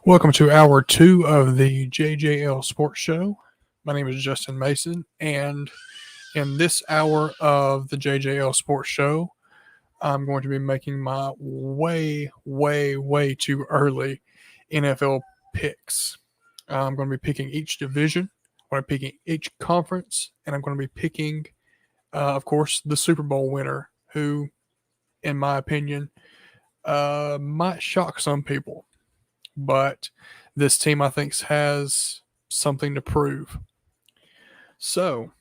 Welcome to hour 2 of the JJL Sports Show. My name is Justin Mason, and in this hour of the JJL Sports Show, I'm going to be making my way too early NFL picks. I'm going to be picking each division, I'm going to be picking each conference, and I'm going to be picking, of course, the Super Bowl winner, who, in my opinion, might shock some people. But this team, I think, has something to prove. So,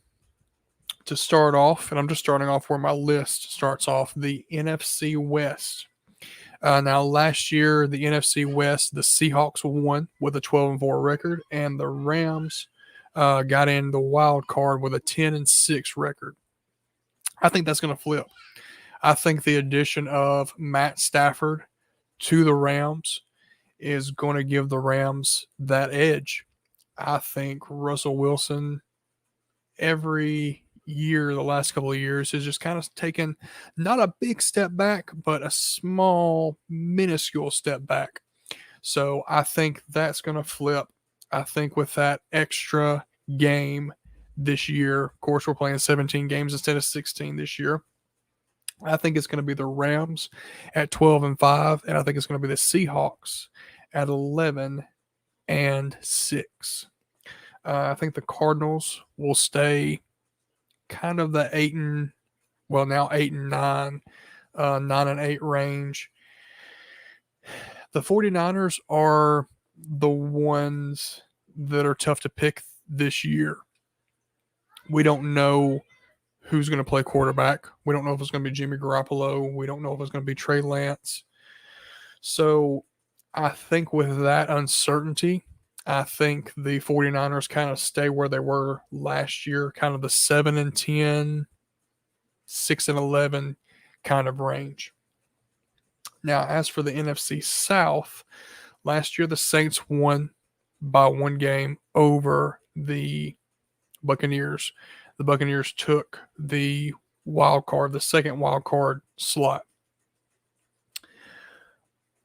to start off, and I'm just starting off where my list starts off, the NFC West. Now, last year, the NFC West, the Seahawks won with a 12-4 record, and the Rams got in the wild card with a 10-6 record. I think that's going to flip. I think the addition of Matt Stafford to the Rams is going to give the Rams that edge. I think Russell Wilson, every year, the last couple of years, has just kind of taken not a big step back, but a small, minuscule step back. So I think that's going to flip. I think with that extra game this year, of course, we're playing 17 games instead of 16 this year. I think it's going to be the Rams at 12-5, and I think it's going to be the Seahawks at 11-6. I think the Cardinals will stay kind of the 8-9, 9-8 range. The 49ers are the ones that are tough to pick this year. We don't know who's going to play quarterback. We don't know if it's going to be Jimmy Garoppolo. We don't know if it's going to be Trey Lance. So I think with that uncertainty, I think the 49ers kind of stay where they were last year, kind of the 7-10, 6-11 kind of range. Now, as for the NFC South, last year the Saints won by one game over the Buccaneers. The Buccaneers took the second wild card slot.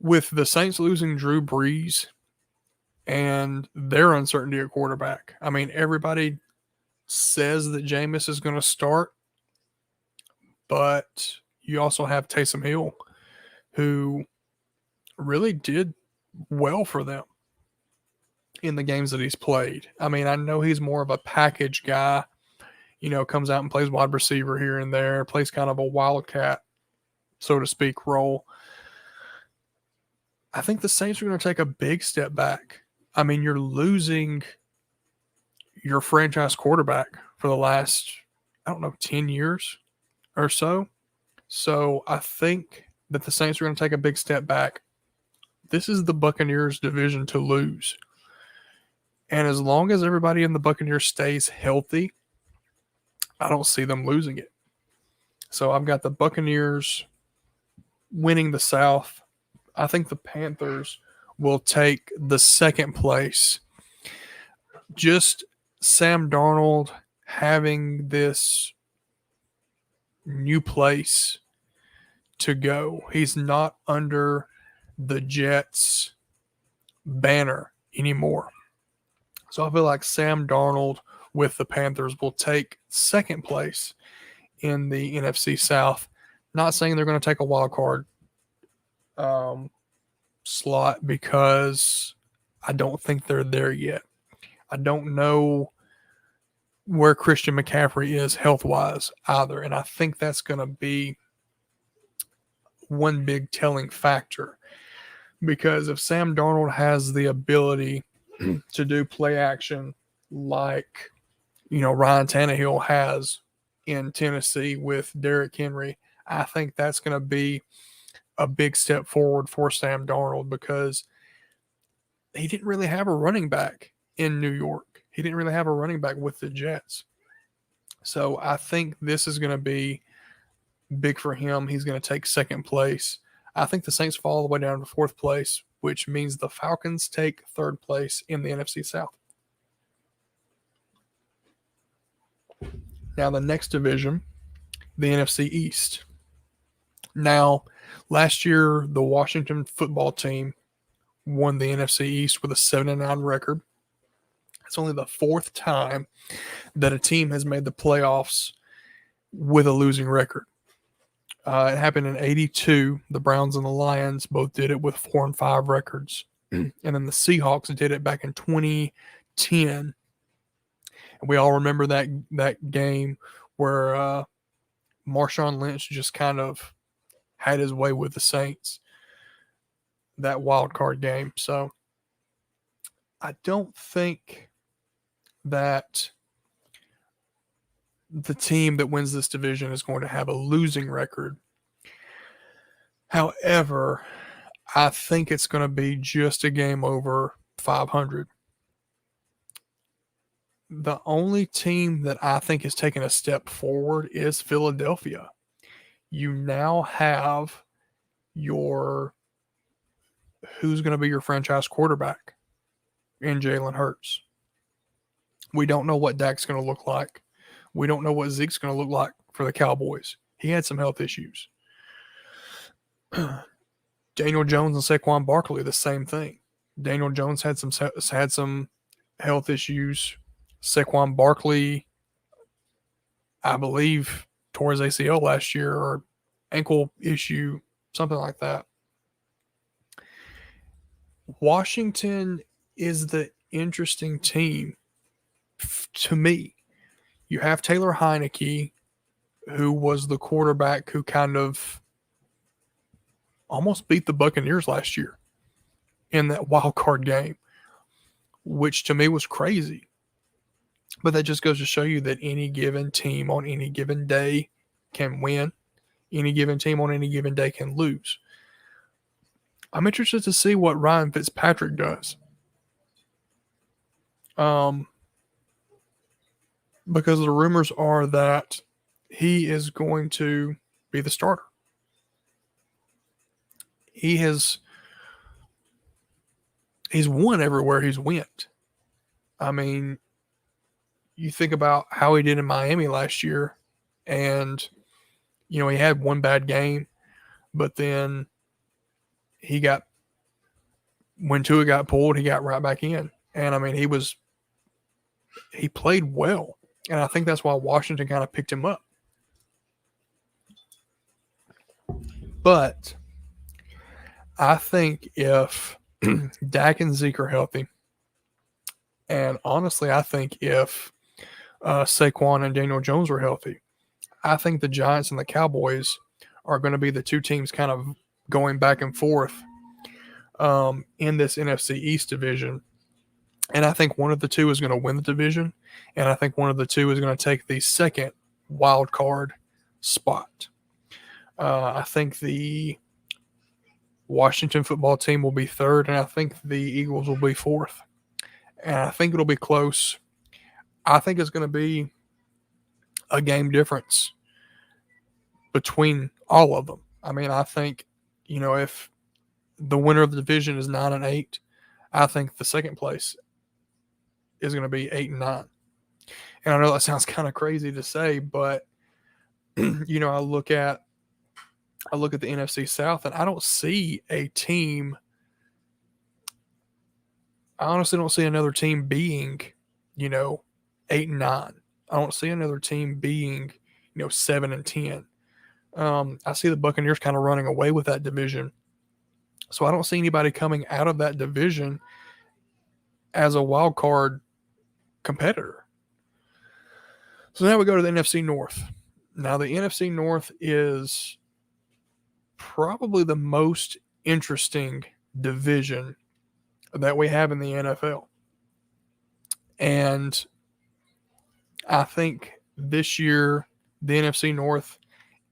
With the Saints losing Drew Brees and their uncertainty at quarterback, I mean, everybody says that Jameis is going to start, but you also have Taysom Hill, who really did well for them in the games that he's played. I mean, I know he's more of a package guy, comes out and plays wide receiver here and there, plays kind of a wildcat, so to speak, role. I think the Saints are going to take a big step back. I mean, you're losing your franchise quarterback for the last, 10 years or so. So I think that the Saints are going to take a big step back. This is the Buccaneers' division to lose. And as long as everybody in the Buccaneers stays healthy, I don't see them losing it. So I've got the Buccaneers winning the South. I think the Panthers will take the second place. Just Sam Darnold having this new place to go. He's not under the Jets banner anymore. So I feel like Sam Darnold with the Panthers will take second place in the NFC South. Not saying they're going to take a wild card slot, because I don't think they're there yet. I don't know where Christian McCaffrey is health-wise either, and I think that's going to be one big telling factor, because if Sam Darnold has the ability to do play action like Ryan Tannehill has in Tennessee with Derrick Henry, I think that's going to be a big step forward for Sam Darnold because he didn't really have a running back in New York. He didn't really have a running back with the Jets. So I think this is going to be big for him. He's going to take second place. I think the Saints fall all the way down to fourth place, which means the Falcons take third place in the NFC South. Now, the next division, the NFC East. Now, last year, the Washington football team won the NFC East with a 7-9 record. It's only the fourth time that a team has made the playoffs with a losing record. It happened in '82. The Browns and the Lions both did it with 4-5 records. And then the Seahawks did it back in 2010. And we all remember that game where Marshawn Lynch just kind of had his way with the Saints, that wild card game. So I don't think that the team that wins this division is going to have a losing record. However, I think it's going to be just a game over 500. The only team that I think is taking a step forward is Philadelphia. You now have who's going to be your franchise quarterback in Jalen Hurts. We don't know what Dak's going to look like. We don't know what Zeke's going to look like for the Cowboys. He had some health issues. Daniel Jones and Saquon Barkley, the same thing. Daniel Jones had some health issues. Saquon Barkley, I believe, tore his ACL last year or ankle issue, something like that. Washington is the interesting team to me. You have Taylor Heineke, who was the quarterback who kind of almost beat the Buccaneers last year in that wild card game, which to me was crazy. But that just goes to show you that any given team on any given day can win. Any given team on any given day can lose. I'm interested to see what Ryan Fitzpatrick does. Because the rumors are that he is going to be the starter. He's won everywhere he's went. I mean, you think about how he did in Miami last year, and he had one bad game, but then when Tua got pulled, he got right back in. And I mean, he played well. And I think that's why Washington kind of picked him up. But I think if Dak and Zeke are healthy, and honestly, I think if Saquon and Daniel Jones were healthy, I think the Giants and the Cowboys are going to be the two teams kind of going back and forth in this NFC East division. And I think one of the two is going to win the division, and I think one of the two is going to take the second wild card spot. I think the Washington football team will be third, and I think the Eagles will be fourth. And I think it'll be close. I think it's going to be a game difference between all of them. I mean, I think, if the winner of the division is 9-8, I think the second place is going to be 8-9. And I know that sounds kind of crazy to say, but I look at the NFC South, and I don't see a team. I honestly don't see another team being, 8-9. I don't see another team being, 7-10. I see the Buccaneers kind of running away with that division. So I don't see anybody coming out of that division as a wild card competitor. So now we go to the NFC North. Now the NFC North is probably the most interesting division that we have in the NFL. And I think this year the NFC North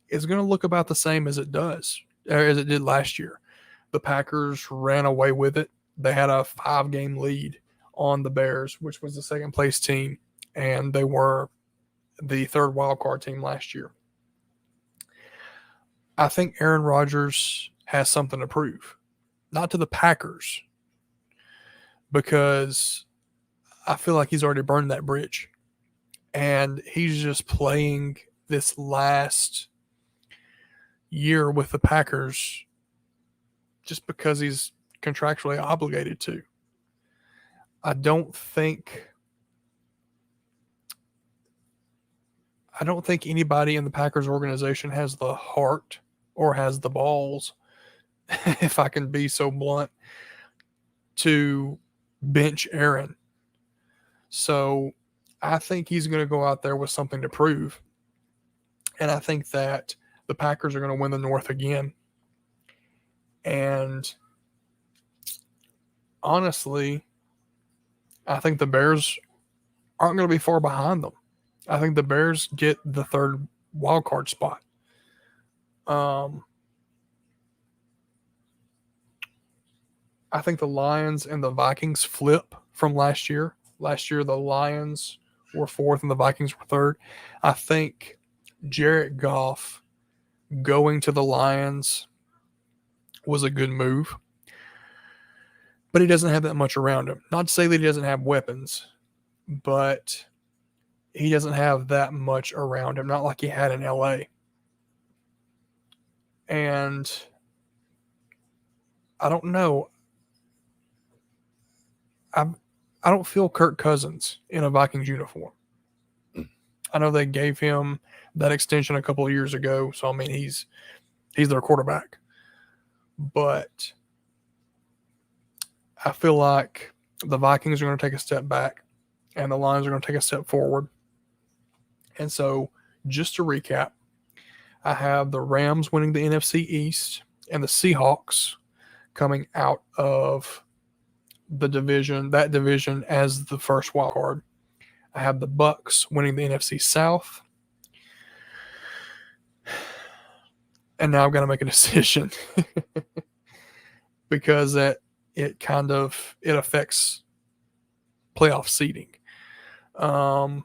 is going to look about the same as it does as it did last year. The Packers ran away with it. They had a 5-game lead on the Bears, which was the second place team, and they were the third wild card team last year. I think Aaron Rodgers has something to prove, not to the Packers, because I feel like he's already burned that bridge, and he's just playing this last year with the Packers just because he's contractually obligated to. I don't think anybody in the Packers organization has the heart or has the balls, if I can be so blunt, to bench Aaron. So I think he's going to go out there with something to prove. And I think that the Packers are going to win the North again. And honestly, I think the Bears aren't going to be far behind them. I think the Bears get the third wild card spot. I think the Lions and the Vikings flip from last year. Last year, the Lions were fourth and the Vikings were third. I think Jared Goff going to the Lions was a good move, but he doesn't have that much around him. Not to say that he doesn't have weapons, but he doesn't have that much around him, not like he had in LA. And I don't know. I don't feel Kirk Cousins in a Vikings uniform. I know they gave him that extension a couple of years ago, so I mean he's their quarterback. But I feel like the Vikings are going to take a step back and the Lions are going to take a step forward. And so, just to recap, I have the Rams winning the NFC East and the Seahawks coming out of that division as the first wild card. I have the Bucks winning the NFC South. And now I've got to make a decision because it affects playoff seeding. I'm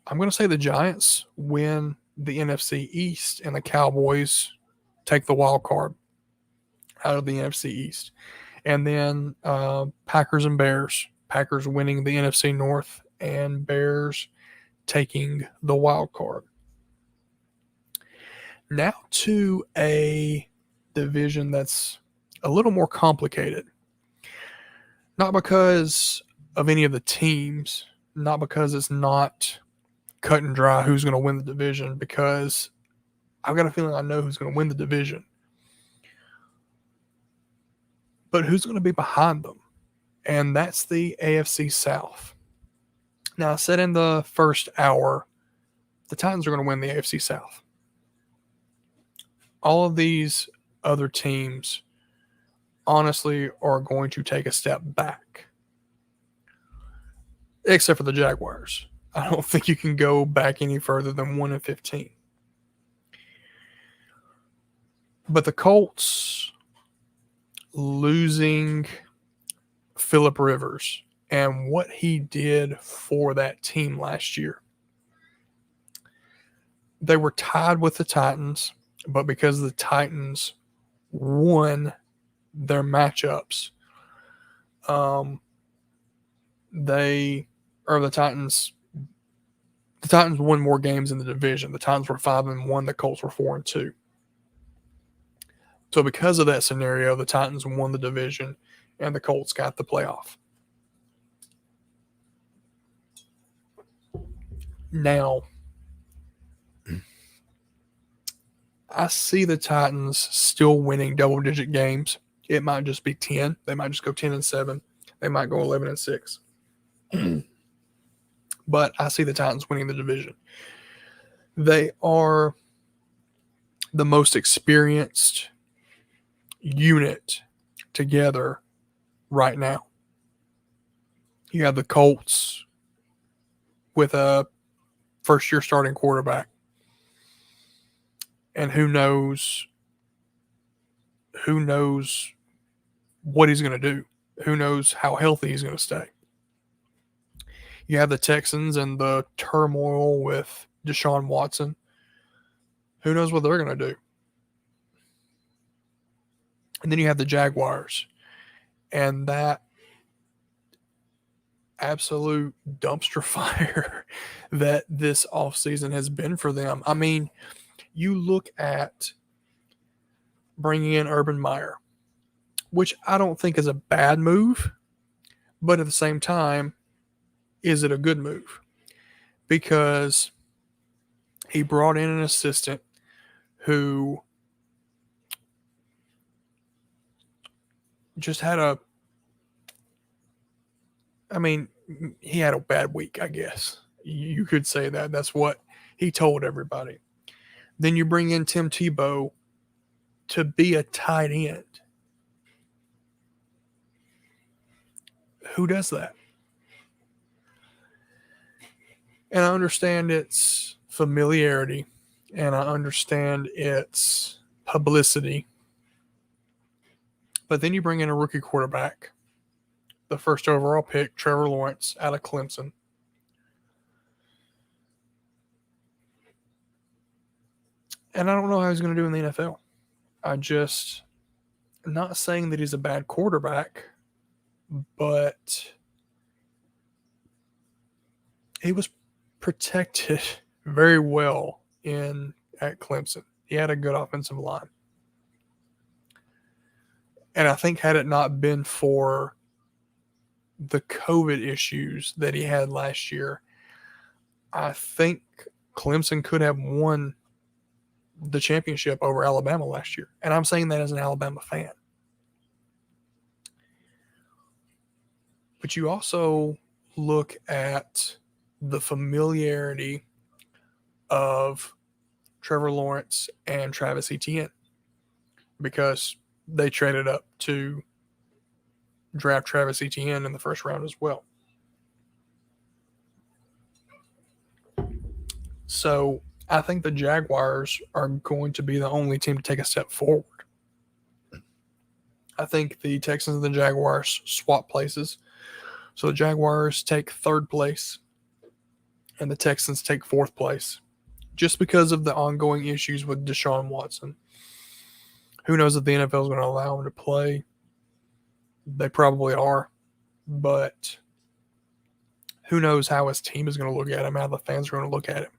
going to say the Giants win the NFC East and the Cowboys take the wild card out of the NFC East. And then Packers and Bears. Packers winning the NFC North and Bears taking the wild card. Now to a division that's a little more complicated. Not because of any of the teams, not because it's not cut and dry who's going to win the division, because I've got a feeling I know who's going to win the division. But who's going to be behind them? And that's the AFC South. Now, I said in the first hour, the Titans are going to win the AFC South. All of these other teams, honestly, are going to take a step back. Except for the Jaguars. I don't think you can go back any further than 1-15. But the Colts losing Phillip Rivers and what he did for that team last year. They were tied with the Titans, but because the Titans won their matchups, the Titans won more games in the division. The Titans were 5-1, the Colts were 4-2. So because of that scenario, the Titans won the division and the Colts got the playoff. Now, I see the Titans still winning double-digit games. It might just be 10. They might just go 10-7. They might go 11-6. But I see the Titans winning the division. They are the most experienced unit together right now. You have the Colts with a first-year starting quarterback. And who knows who knows what he's going to do? Who knows how healthy he's going to stay? You have the Texans and the turmoil with Deshaun Watson. Who knows what they're going to do? And then you have the Jaguars and that absolute dumpster fire that this offseason has been for them. I mean, you look at bringing in Urban Meyer, which I don't think is a bad move, but at the same time, is it a good move? Because he brought in an assistant who just had he had a bad week, I guess. You could say that. That's what he told everybody. Then you bring in Tim Tebow to be a tight end. Who does that? And I understand its familiarity and I understand its publicity. But then you bring in a rookie quarterback, the first overall pick, Trevor Lawrence, out of Clemson. And I don't know how he's going to do in the NFL. I'm not saying that he's a bad quarterback, but he was protected very well at Clemson. He had a good offensive line. And I think had it not been for the COVID issues that he had last year, I think Clemson could have won the championship over Alabama last year. And I'm saying that as an Alabama fan. But you also look at the familiarity of Trevor Lawrence and Travis Etienne because they traded up to draft Travis Etienne in the first round as well. So I think the Jaguars are going to be the only team to take a step forward. I think the Texans and the Jaguars swap places. So the Jaguars take third place and the Texans take fourth place just because of the ongoing issues with Deshaun Watson. Who knows if the NFL is going to allow him to play? They probably are. But who knows how his team is going to look at him, how the fans are going to look at him.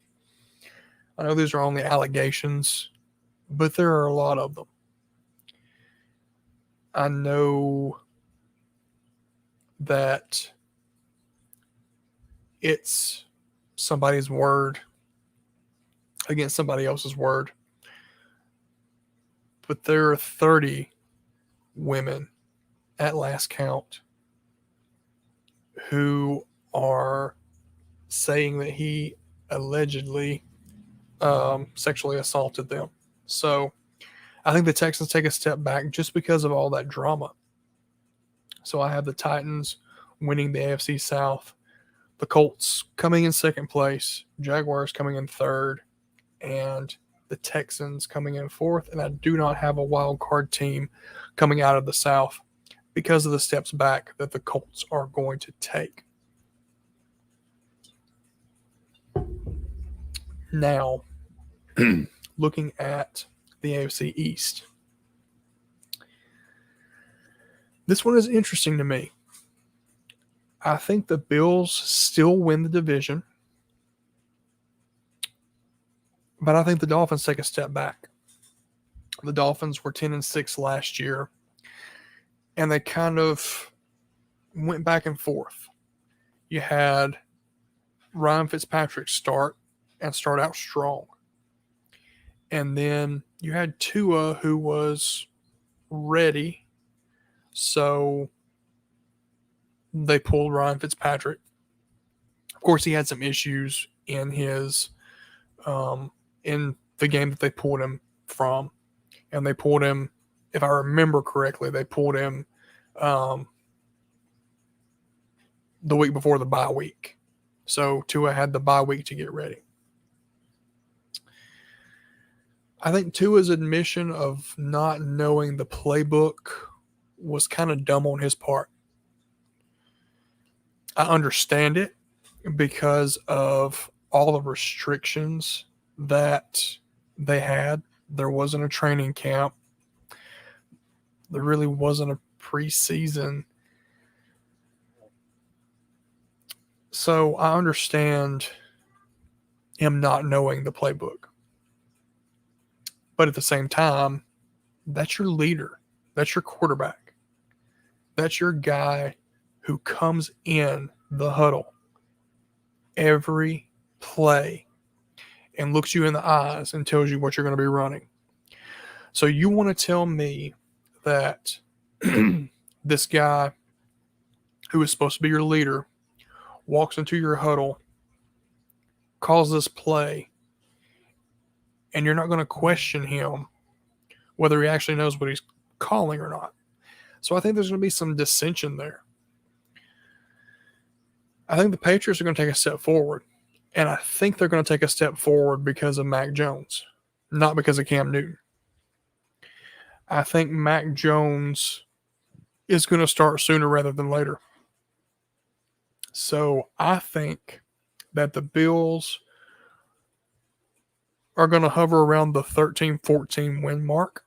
I know these are only allegations, but there are a lot of them. I know that it's somebody's word against somebody else's word. But there are 30 women at last count who are saying that he allegedly sexually assaulted them. So I think the Texans take a step back just because of all that drama. So I have the Titans winning the AFC South, the Colts coming in second place, Jaguars coming in third, and the Texans coming in fourth. And I do not have a wild card team coming out of the South because of the steps back that the Colts are going to take. Now, looking at the AFC East, this one is interesting to me. I think the Bills still win the division, but I think the Dolphins take a step back. The Dolphins were 10-6 last year, and they kind of went back and forth. You had Ryan Fitzpatrick start out strong. And then you had Tua, who was ready. So they pulled Ryan Fitzpatrick. Of course, he had some issues in his in the game that they pulled him from. And they pulled him, if I remember correctly, they pulled him the week before the bye week. So Tua had the bye week to get ready. I think Tua's admission of not knowing the playbook was kind of dumb on his part. I understand it because of all the restrictions that they had. There wasn't a training camp. There really wasn't a preseason. So I understand him not knowing the playbook. But at the same time, that's your leader. That's your quarterback. That's your guy who comes in the huddle every play and looks you in the eyes and tells you what you're going to be running. So you want to tell me that this guy who is supposed to be your leader walks into your huddle, calls this play, and you're not going to question him whether he actually knows what he's calling or not. So I think there's going to be some dissension there. I think the Patriots are going to take a step forward, and I think they're going to take a step forward because of Mac Jones, not because of Cam Newton. I think Mac Jones is going to start sooner rather than later. So I think that the Bills are going to hover around the 13-14 win mark.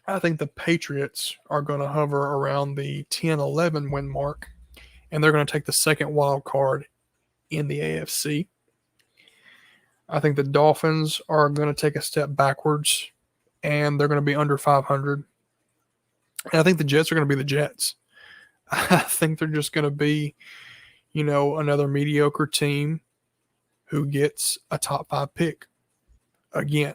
I think the Patriots are going to hover around the 10-11 win mark, and they're going to take the second wild card in the AFC. I think the Dolphins are going to take a step backwards, and they're going to be under 500. And I think the Jets are going to be the Jets. I think they're just going to be, another mediocre team who gets a top 5 pick again.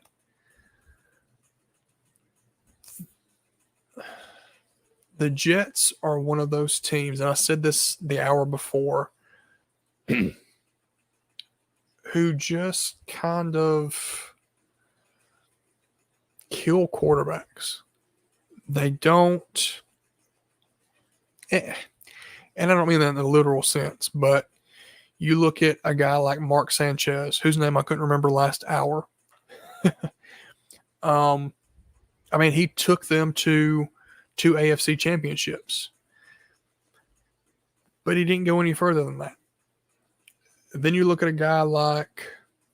The Jets are one of those teams, and I said this the hour before, who just kind of kill quarterbacks. They don't, and I don't mean that in the literal sense, but you look at a guy like Mark Sanchez, whose name I couldn't remember last hour. He took them to 2 AFC championships, but he didn't go any further than that. Then you look at a guy like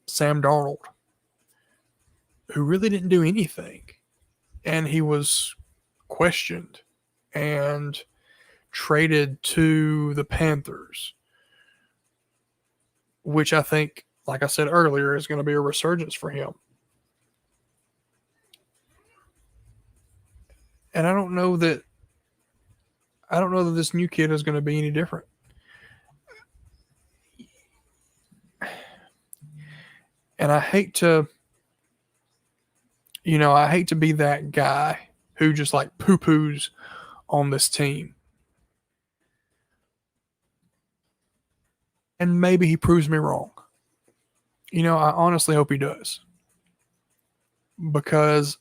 Sam Darnold, who really didn't do anything, and he was questioned and traded to the Panthers, which I think, like I said earlier, is going to be a resurgence for him. And I don't know that this new kid is going to be any different. And I hate to be that guy who just like poo-poos on this team. And maybe he proves me wrong. I honestly hope he does. Because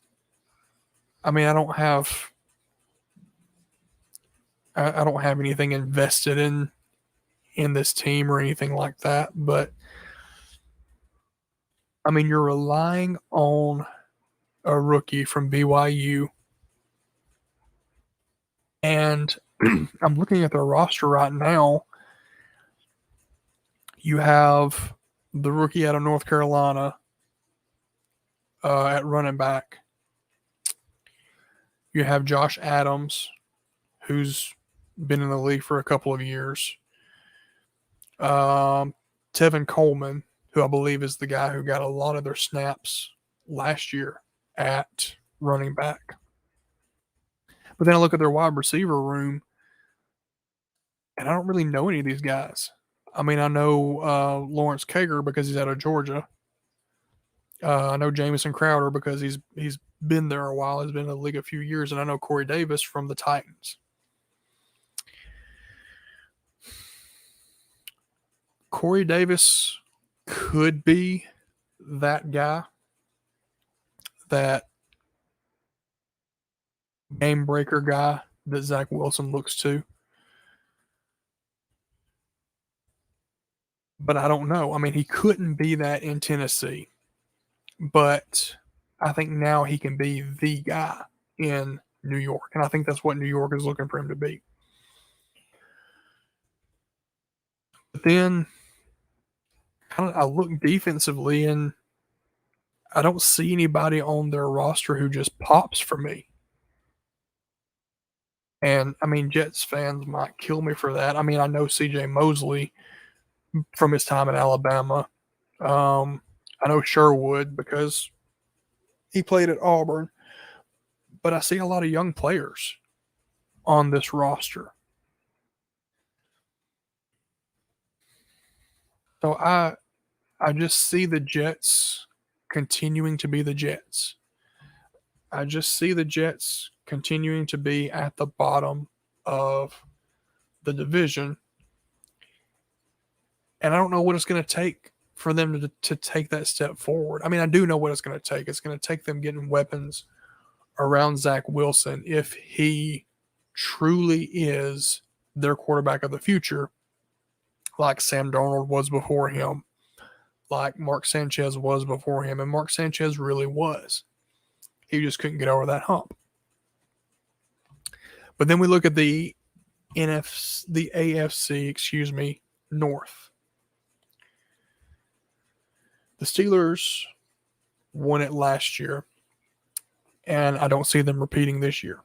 I don't have anything invested in this team or anything like that, but you're relying on a rookie from BYU, and I'm looking at their roster right now. You have the rookie out of North Carolina at running back. You have Josh Adams, who's been in the league for a couple of years. Tevin Coleman, who I believe is the guy who got a lot of their snaps last year at running back. But then I look at their wide receiver room, and I don't really know any of these guys. I know Lawrence Cager because he's out of Georgia. I know Jamison Crowder because he's been there a while. He's been in the league a few years, and I know Corey Davis from the Titans. Corey Davis could be that guy, that game breaker guy that Zach Wilson looks to. But I don't know. He couldn't be that in Tennessee. But I think now he can be the guy in New York. And I think that's what New York is looking for him to be. But then I look defensively and I don't see anybody on their roster who just pops for me. And I mean, Jets fans might kill me for that. I mean, I know CJ Mosley from his time in Alabama. I know Sherwood because he played at Auburn. But I see a lot of young players on this roster. So I just see the Jets continuing to be the Jets. I just see the Jets continuing to be at the bottom of the division. And I don't know what it's going to take for them to take that step forward. I mean, I do know what it's going to take. It's going to take them getting weapons around Zach Wilson if he truly is their quarterback of the future, like Sam Darnold was before him, like Mark Sanchez was before him, and Mark Sanchez really was. He just couldn't get over that hump. But then we look at the AFC, North. The Steelers won it last year, and I don't see them repeating this year.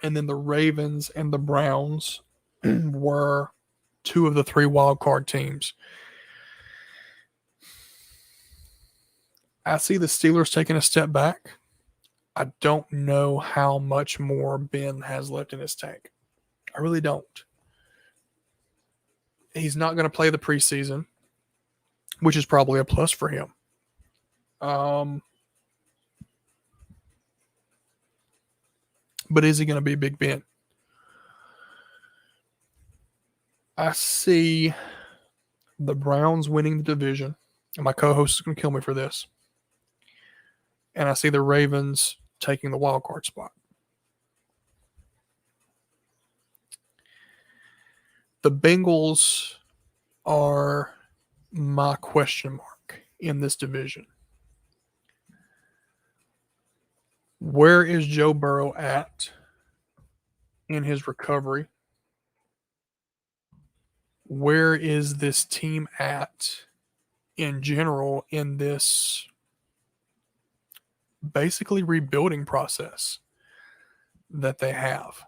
And then the Ravens and the Browns were two of the three wild card teams. I see the Steelers taking a step back. I don't know how much more Ben has left in his tank. I really don't. He's not going to play the preseason, which is probably a plus for him. But is he going to be Big Ben? I see the Browns winning the division. And my co-host is going to kill me for this. And I see the Ravens taking the wild card spot. The Bengals are my question mark in this division. Where is Joe Burrow at in his recovery? Where is this team at in general in this basically rebuilding process that they have?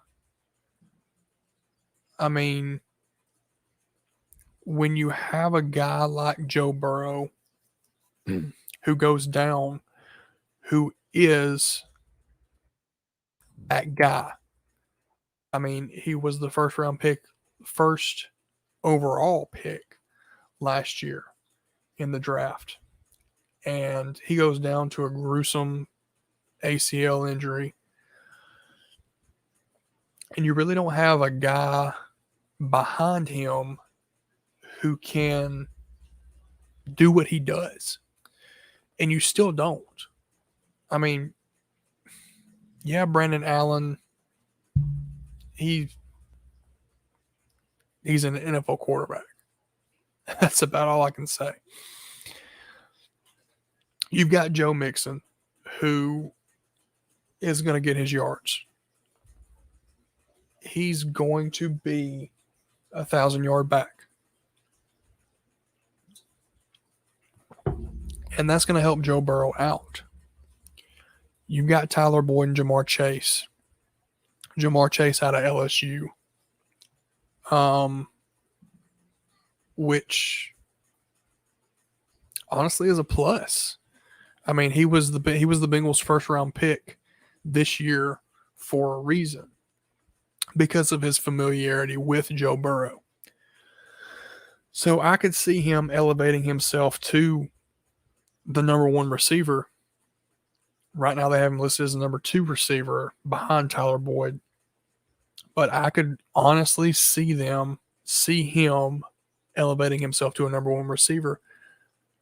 I mean, when you have a guy like Joe Burrow who goes down, who is that guy. I mean, he was the first overall pick last year in the draft. And he goes down to a gruesome ACL injury. And you really don't have a guy behind him who can do what he does. And you still don't. I mean, yeah, Brandon Allen, he's an NFL quarterback. That's about all I can say. You've got Joe Mixon, who is going to get his yards. He's going to be 1,000-yard back. And that's going to help Joe Burrow out. You've got Tyler Boyd and Jamar Chase. Jamar Chase out of LSU. Which honestly is a plus. I mean, he was the Bengals' first round pick this year for a reason, because of his familiarity with Joe Burrow. So I could see him elevating himself to the number one receiver. Right now they have him listed as the number 2 receiver behind Tyler Boyd. But I could honestly see him elevating himself to a number 1 receiver,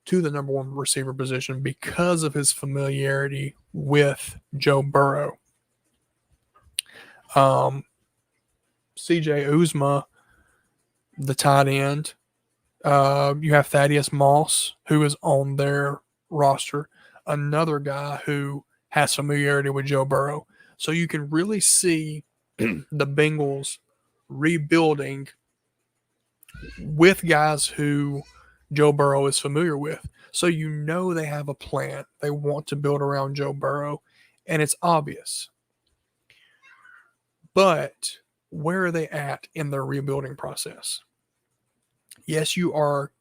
to the number 1 receiver position, because of his familiarity with Joe Burrow. CJ Uzomah, the tight end. You have Thaddeus Moss, who is on their roster. another guy who has familiarity with Joe Burrow. So you can really see the Bengals rebuilding with guys who Joe Burrow is familiar with. So you know they have a plan. They want to build around Joe Burrow, and it's obvious. But where are they at in their rebuilding process? Yes, you are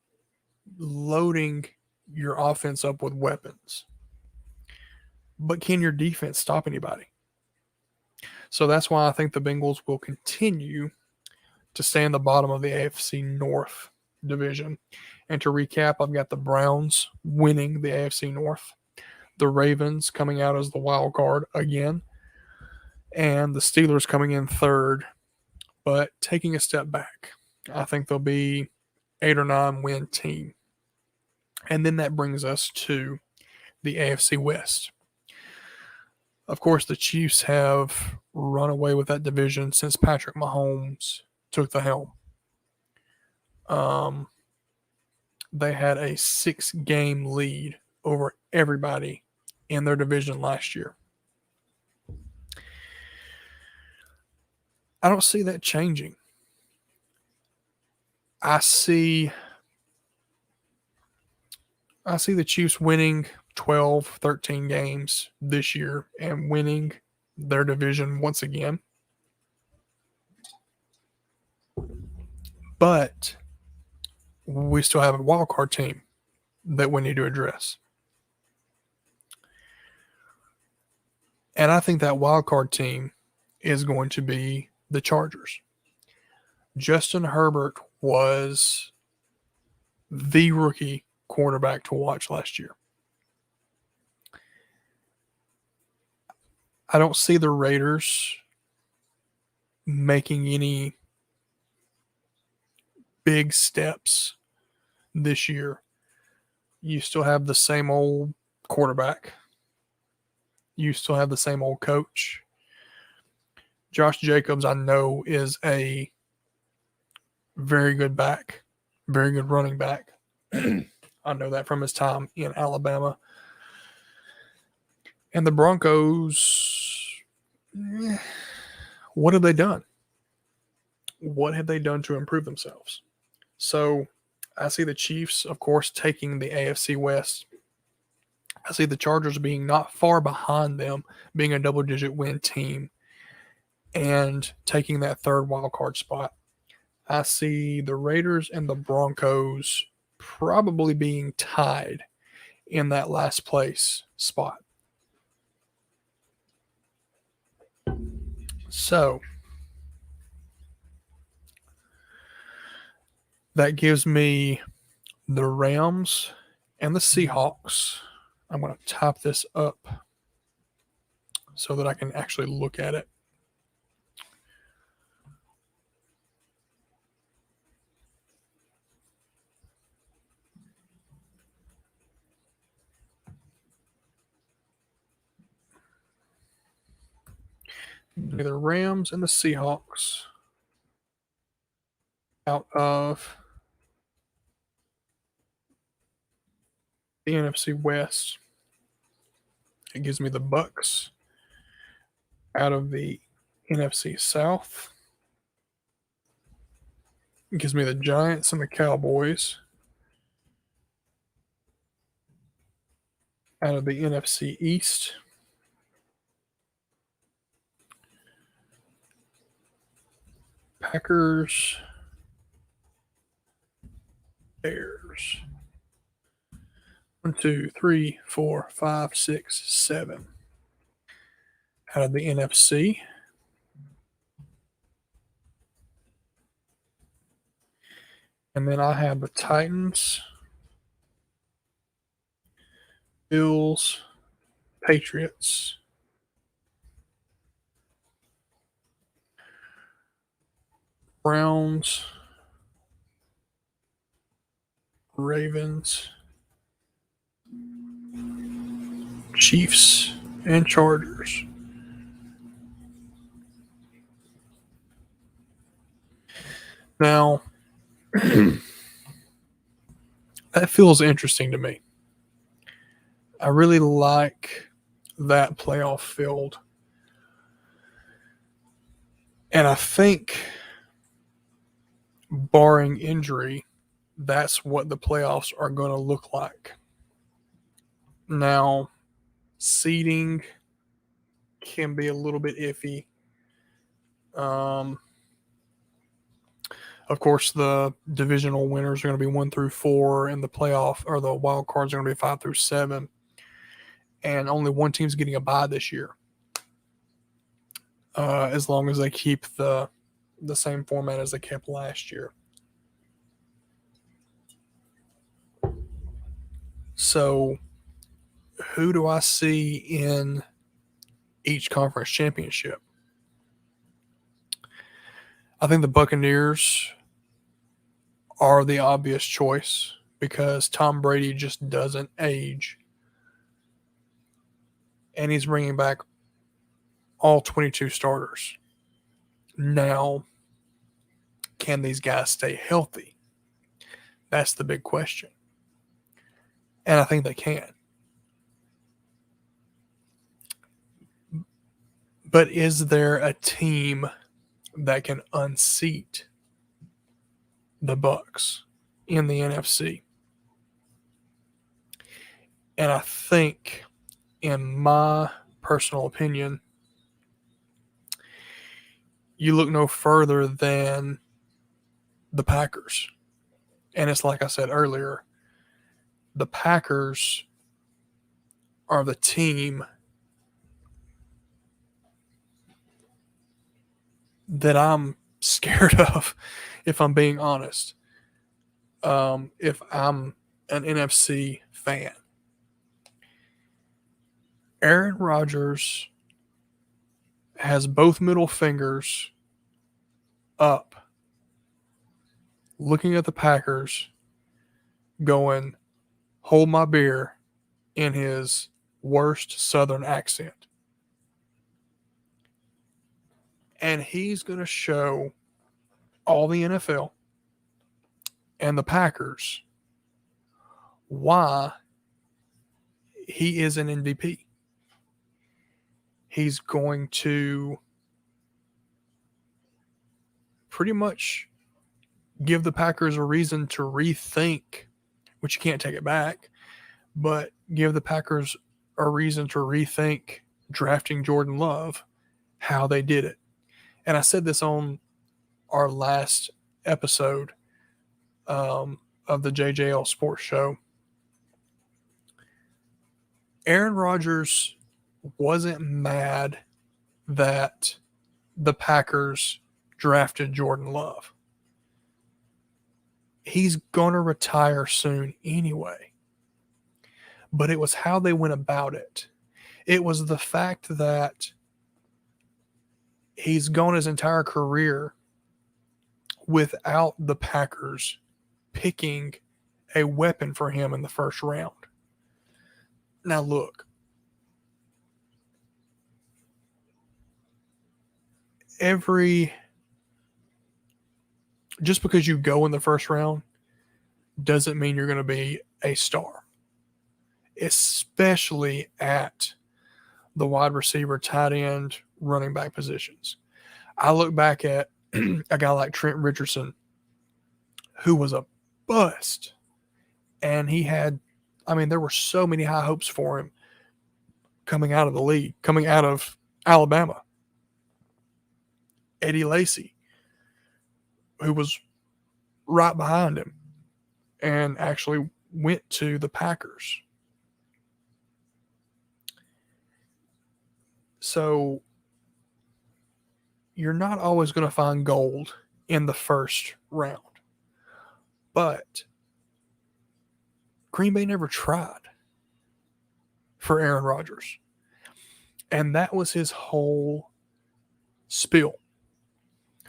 loading your offense up with weapons, but can your defense stop anybody? So that's why I think the Bengals will continue to stay in the bottom of the AFC North division. And to recap, I've got the Browns winning the AFC North, the Ravens coming out as the wild card again, and the Steelers coming in third, but taking a step back. I think they'll be 8 or 9 win team. And then that brings us to the AFC West. Of course, the Chiefs have run away with that division since Patrick Mahomes took the helm. They had a 6-game lead over everybody in their division last year. I don't see that changing. I see the Chiefs winning 12, 13 games this year and winning their division once again. But we still have a wild card team that we need to address. And I think that wild card team is going to be the Chargers. Justin Herbert was the rookie quarterback to watch last year. I don't see the Raiders making any big steps this year. You still have the same old quarterback. You still have the same old coach. Josh Jacobs, I know, is a very good back, very good running back. I know that from his time in Alabama. And the Broncos, what have they done? What have they done to improve themselves? So I see the Chiefs, of course, taking the AFC West. I see the Chargers being not far behind them, being a double-digit win team, and taking that third wild card spot. I see the Raiders and the Broncos probably being tied in that last place spot. So that gives me the Rams and the Seahawks. I'm going to type this up so that I can actually look at it. The Rams and the Seahawks out of the NFC West. It gives me the Bucks out of the NFC South. It gives me the Giants and the Cowboys out of the NFC East. Packers, Bears. 1, 2, 3, 4, 5, 6, 7. Out of the NFC. And then I have the Titans, Bills, Patriots, Browns, Ravens, Chiefs, and Chargers. Now, that feels interesting to me. I really like that playoff field. And I think, barring injury, that's what the playoffs are going to look like. Now, seeding can be a little bit iffy. Um, of course, the divisional winners are going to be 1 through 4, and the playoff or the wild cards are going to be 5 through 7. And only one team's getting a bye this year, as long as they keep the same format as they kept last year. So, who do I see in each conference championship? I think the Buccaneers are the obvious choice because Tom Brady just doesn't age. And he's bringing back all 22 starters. Now, can these guys stay healthy? That's the big question. And I think they can. But is there a team that can unseat the Bucs in the NFC? And I think, in my personal opinion, you look no further than the Packers. And it's like I said earlier, the Packers are the team that I'm scared of, if I'm being honest. If I'm an NFC fan, Aaron Rodgers has both middle fingers up, looking at the Packers, going, "Hold my beer," in his worst Southern accent. And he's going to show all the NFL and the Packers why he is an MVP. He's going to pretty much give the Packers a reason to rethink, which you can't take it back, but give the Packers a reason to rethink drafting Jordan Love, how they did it. And I said this on our last episode of the JJL Sports Show. Aaron Rodgers wasn't mad that the Packers drafted Jordan Love. He's going to retire soon anyway. But it was how they went about it. It was the fact that he's gone his entire career without the Packers picking a weapon for him in the first round. Now, look, just because you go in the first round doesn't mean you're going to be a star, especially at the wide receiver, tight end, running back positions. I look back at a guy like Trent Richardson, who was a bust, and there were so many high hopes for him coming out of the league, coming out of Alabama. Eddie Lacy, who was right behind him and actually went to the Packers. So you're not always going to find gold in the first round. But Green Bay never tried for Aaron Rodgers. And that was his whole spiel.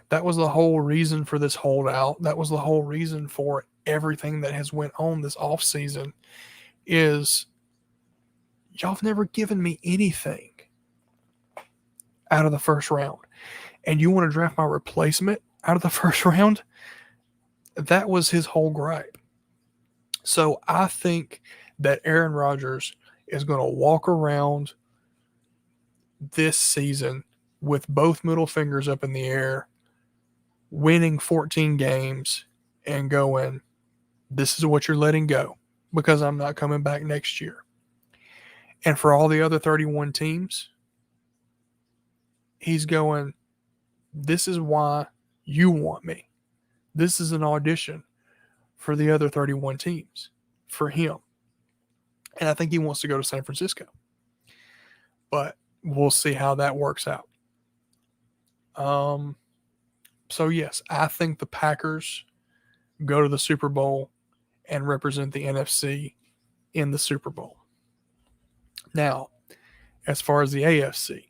That was the whole reason for this holdout. That was the whole reason for everything that has went on this offseason is y'all have never given me anything out of the first round. And you want to draft my replacement out of the first round? That was his whole gripe. So I think that Aaron Rodgers is going to walk around this season with both middle fingers up in the air, winning 14 games, and going, this is what you're letting go because I'm not coming back next year. And for all the other 31 teams, he's going, this is why you want me. This is an audition for the other 31 teams for him. And I think he wants to go to San Francisco. But we'll see how that works out. So, yes, I think the Packers go to the Super Bowl and represent the NFC in the Super Bowl. Now, as far as the AFC,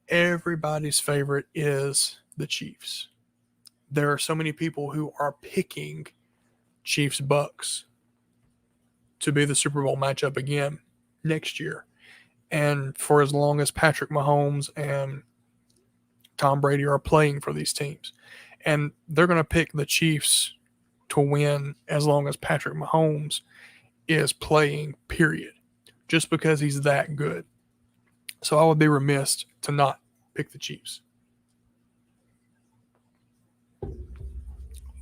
everybody's favorite is the Chiefs. There are so many people who are picking Chiefs Bucks to be the Super Bowl matchup again next year. And for as long as Patrick Mahomes and Tom Brady are playing for these teams. And they're going to pick the Chiefs to win as long as Patrick Mahomes is playing, period. Just because he's that good. So I would be remiss to not pick the Chiefs.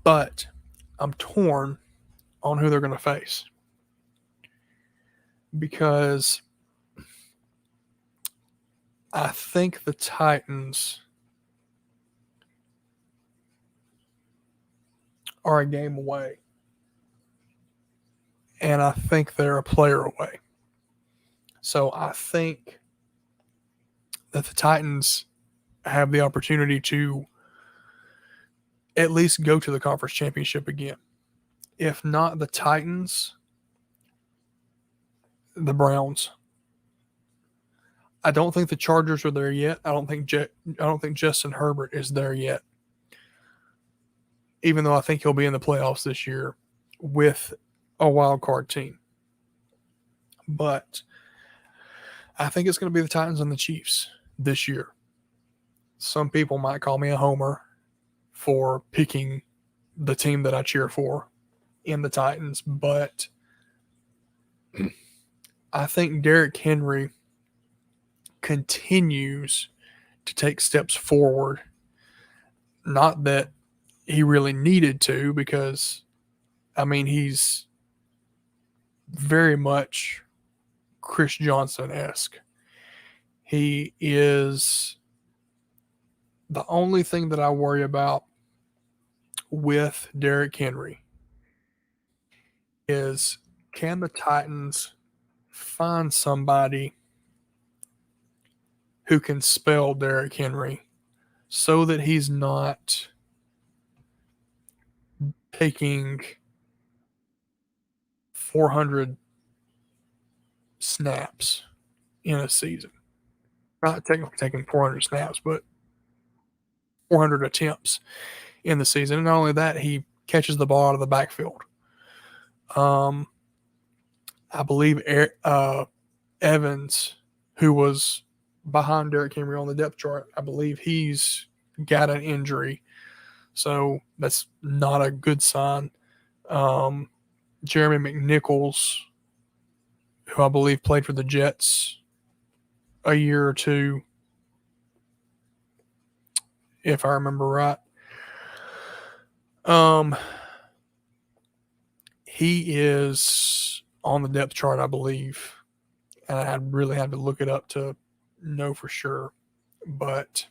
But I'm torn on who they're going to face. Because I think the Titans are a game away. And I think they're a player away. So I think that the Titans have the opportunity to at least go to the conference championship again. If not the Titans, the Browns. I don't think the Chargers are there yet. I don't think Justin Herbert is there yet. Even though I think he'll be in the playoffs this year with a wild card team. But I think it's going to be the Titans and the Chiefs this year. Some people might call me a homer for picking the team that I cheer for in the Titans, but I think Derrick Henry continues to take steps forward. Not that he really needed to, because, I mean, he's very much Chris Johnson-esque. He is the only thing that I worry about with Derrick Henry is, can the Titans find somebody who can spell Derrick Henry so that he's not taking 400 snaps in a season. Not technically taking 400 snaps, but 400 attempts in the season. And not only that, he catches the ball out of the backfield. I believe Evans, who was behind Derrick Henry on the depth chart, I believe he's got an injury. So that's not a good sign. Jeremy McNichols, who I believe played for the Jets a year or two, if I remember right. He is on the depth chart, I believe. And I really had to look it up to know for sure. But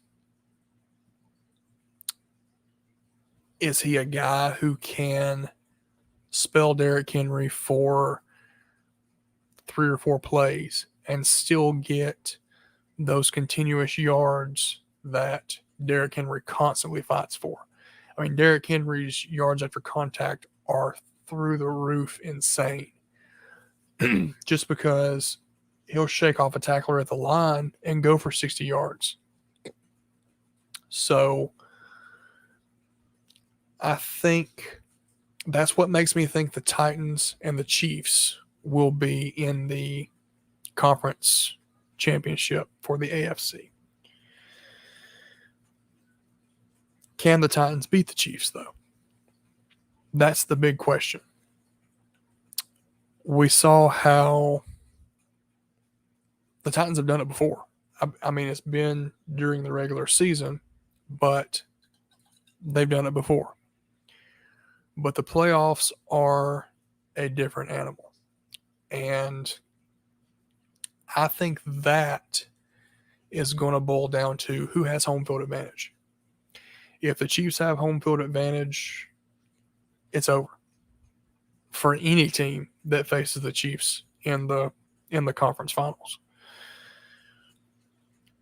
is he a guy who can spell Derrick Henry for 3 or 4 plays and still get those continuous yards that Derrick Henry constantly fights for? I mean, Derrick Henry's yards after contact are through the roof insane. Just because he'll shake off a tackler at the line and go for 60 yards. So I think that's what makes me think the Titans and the Chiefs will be in the conference championship for the AFC. Can the Titans beat the Chiefs, though? That's the big question. we saw how the Titans have done it before. I mean, it's been during the regular season, but they've done it before. But the playoffs are a different animal. And I think that is going to boil down to who has home field advantage. If the Chiefs have home field advantage, it's over for any team that faces the Chiefs in the conference finals.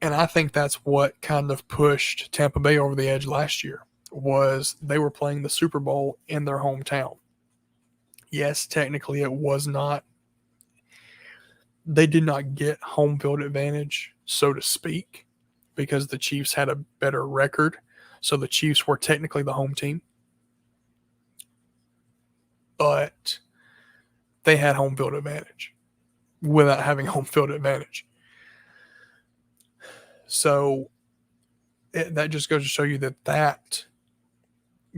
And I think that's what kind of pushed Tampa Bay over the edge last year, was they were playing the Super Bowl in their hometown. Yes, technically it was not, they did not get home field advantage, so to speak, because the Chiefs had a better record. So the Chiefs were technically the home team. But they had home field advantage without having home field advantage. So that just goes to show you that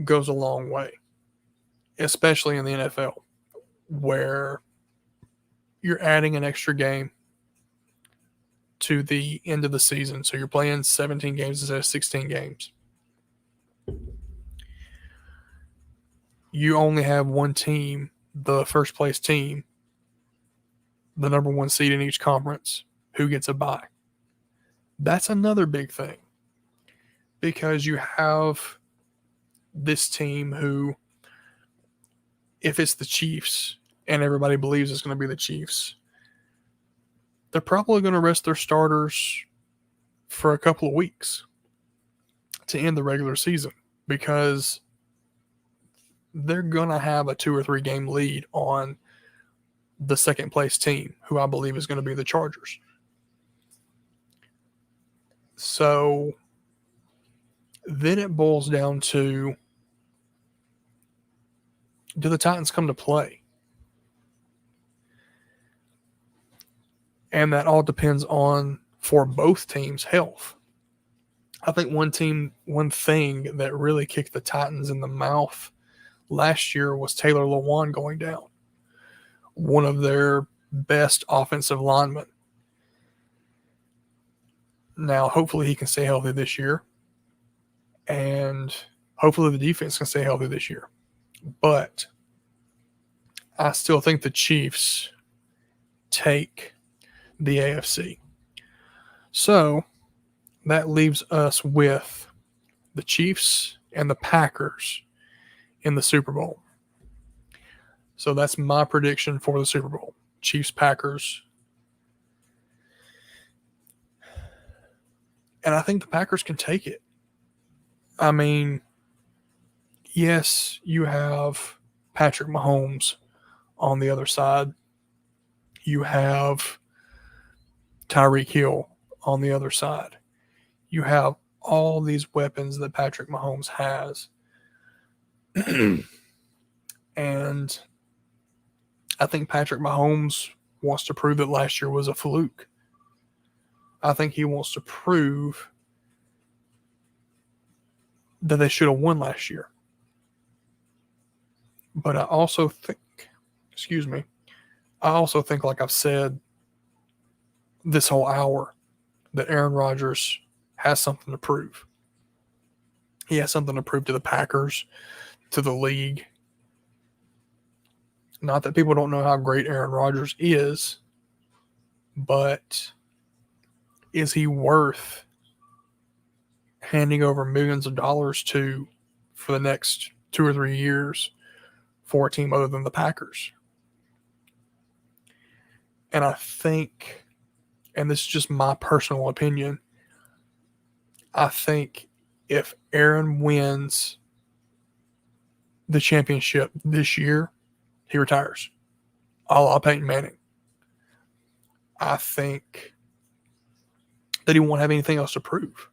goes a long way, especially in the NFL, where you're adding an extra game to the end of the season. So you're playing 17 games instead of 16 games. You only have one team, the first place team, the number one seed in each conference, who gets a bye. That's another big thing, because you have this team who, if it's the Chiefs and everybody believes it's going to be the Chiefs, they're probably going to rest their starters for a couple of weeks to end the regular season, because they're going to have a 2 or 3 game lead on the second place team, who I believe is going to be the Chargers. So then it boils down to, do the Titans come to play? And that all depends on, for both teams, health. I think one thing that really kicked the Titans in the mouth last year was Taylor Lewan going down, one of their best offensive linemen. Now, hopefully he can stay healthy this year, and hopefully the defense can stay healthy this year. But I still think the Chiefs take the AFC. So that leaves us with the Chiefs and the Packers in the Super Bowl. So that's my prediction for the Super Bowl. Chiefs, Packers. And I think the Packers can take it. I mean, yes, you have Patrick Mahomes on the other side. You have Tyreek Hill on the other side. You have all these weapons that Patrick Mahomes has. And I think Patrick Mahomes wants to prove that last year was a fluke. I think he wants to prove that they should have won last year. But I also think, like I've said this whole hour, that Aaron Rodgers has something to prove. He has something to prove to the Packers, to the league. Not that people don't know how great Aaron Rodgers is, but is he worth handing over millions of dollars to for the next 2 or 3 years for a team other than the Packers? And I think, and this is just my personal opinion, I think if Aaron wins the championship this year, he retires, a la Peyton Manning. I think that he won't have anything else to prove.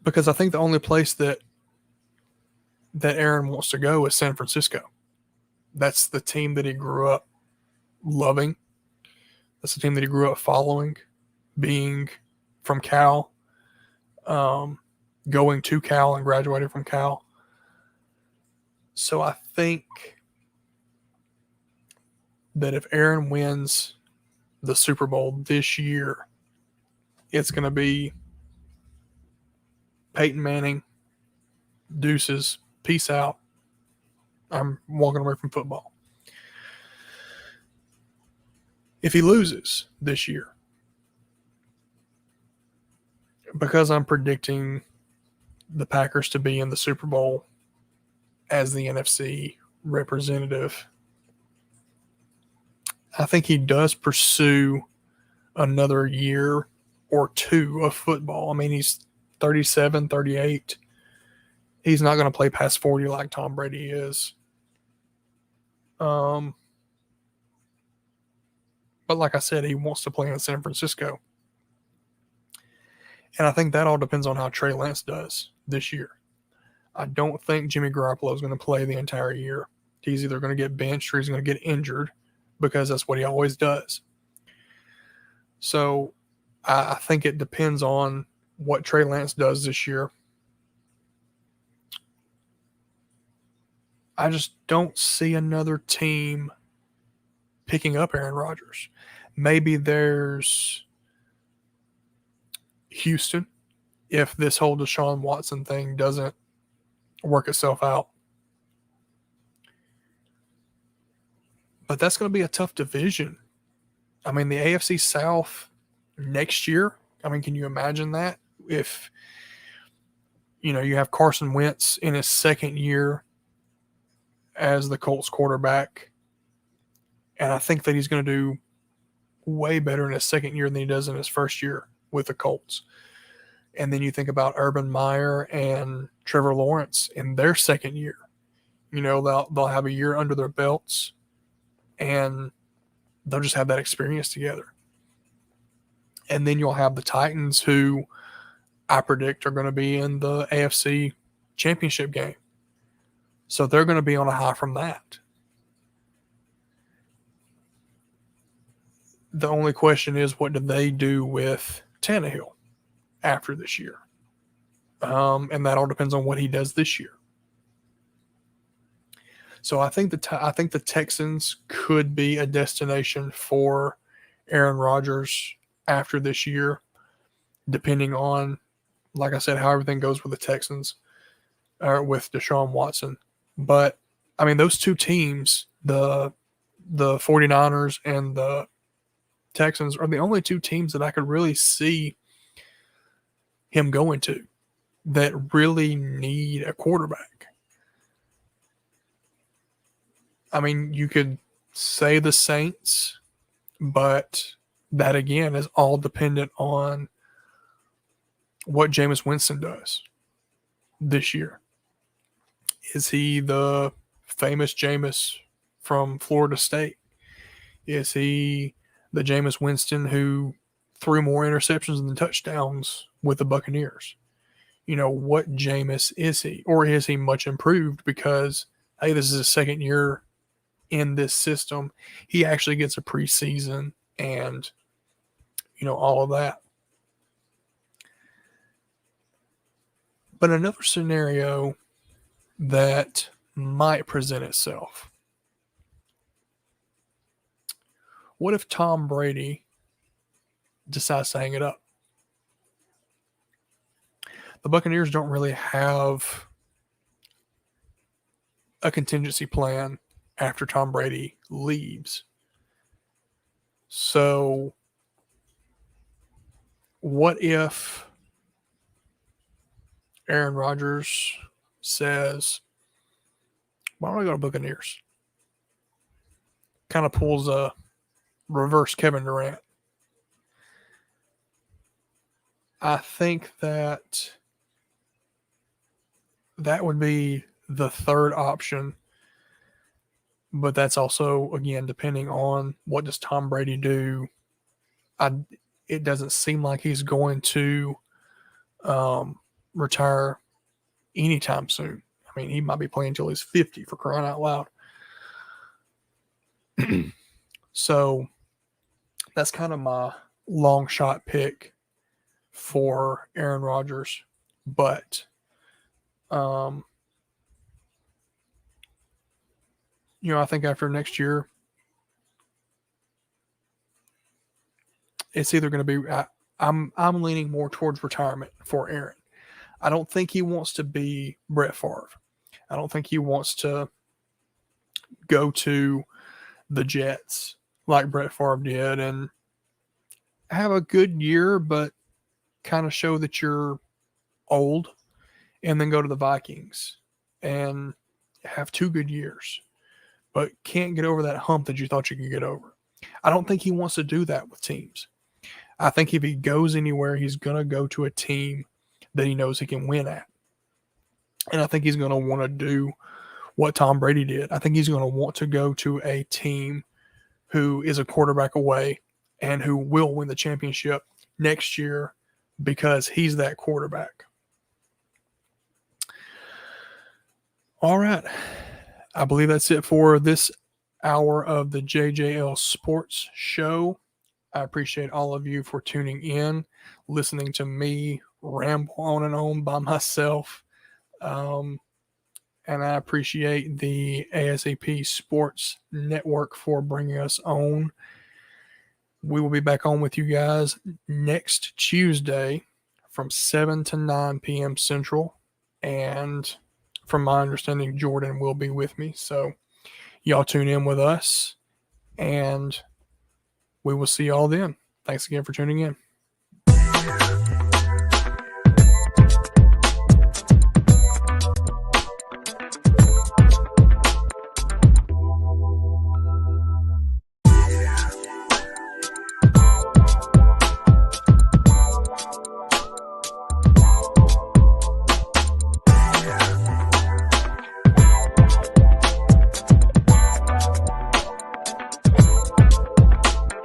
Because I think the only place that Aaron wants to go is San Francisco. That's the team that he grew up loving. That's the team that he grew up following, being from Cal, going to Cal and graduating from Cal. So I think that if Aaron wins the Super Bowl this year, it's going to be Peyton Manning, deuces, peace out. I'm walking away from football. If he loses this year, because I'm predicting the Packers to be in the Super Bowl as the NFC representative, I think he does pursue another year or two of football. I mean, he's 37, 38. He's not going to play past 40 like Tom Brady is. But like I said, he wants to play in San Francisco. And I think that all depends on how Trey Lance does this year. I don't think Jimmy Garoppolo is going to play the entire year. He's either going to get benched or he's going to get injured because that's what he always does. So I think it depends on what Trey Lance does this year. I just don't see another team picking up Aaron Rodgers. Maybe there's Houston if this whole Deshaun Watson thing doesn't work itself out. But that's going to be a tough division. I mean, the AFC South next year, I mean, can you imagine that? If, you have Carson Wentz in his second year as the Colts quarterback, and I think that he's going to do way better in his second year than he does in his first year with the Colts. And then you think about Urban Meyer and Trevor Lawrence in their second year. They'll have a year under their belts, and they'll just have that experience together. And then you'll have the Titans, who I predict are going to be in the AFC Championship game. So they're going to be on a high from that. The only question is, what do they do with Tannehill after this year? And that all depends on what he does this year. So I think the Texans could be a destination for Aaron Rodgers after this year, depending on, like I said, how everything goes with the Texans or with Deshaun Watson. But I mean, those two teams, the 49ers and the Texans, are the only two teams that I could really see him going to that really need a quarterback. I mean, you could say the Saints, but that again is all dependent on what Jameis Winston does this year. Is he the famous Jameis from Florida State? Is he the Jameis Winston who threw more interceptions than touchdowns with the Buccaneers? What Jameis is he? Or is he much improved because, hey, this is his second year in this system. He actually gets a preseason and, all of that. But another scenario that might present itself. What if Tom Brady decides to hang it up? The Buccaneers don't really have a contingency plan after Tom Brady leaves. So what if Aaron Rodgers says, why don't I go to Buccaneers? Kind of pulls a reverse Kevin Durant. I think that would be the third option. But that's also, again, depending on what does Tom Brady do. It doesn't seem like he's going to retire anytime soon. I mean, he might be playing until he's 50, for crying out loud. So that's kind of my long shot pick for Aaron Rodgers. But I think after next year, it's either going to be. I'm leaning more towards retirement for Aaron. I don't think he wants to be Brett Favre. I don't think he wants to go to the Jets like Brett Favre did and have a good year, but kind of show that you're old, and then go to the Vikings and have 2 good years, but can't get over that hump that you thought you could get over. I don't think he wants to do that with teams. I think if he goes anywhere, he's going to go to a team that he knows he can win at. And I think he's going to want to do what Tom Brady did. I think he's going to want to go to a team who is a quarterback away and who will win the championship next year because he's that quarterback. All right. I believe that's it for this hour of the JJL Sports Show. I appreciate all of you for tuning in, listening to me ramble on and on by myself. And I appreciate the ASAP Sports Network for bringing us on. We will be back on with you guys next Tuesday from 7 to 9 p.m. Central. And from my understanding, Jordan will be with me. So y'all tune in with us, and we will see y'all then. Thanks again for tuning in.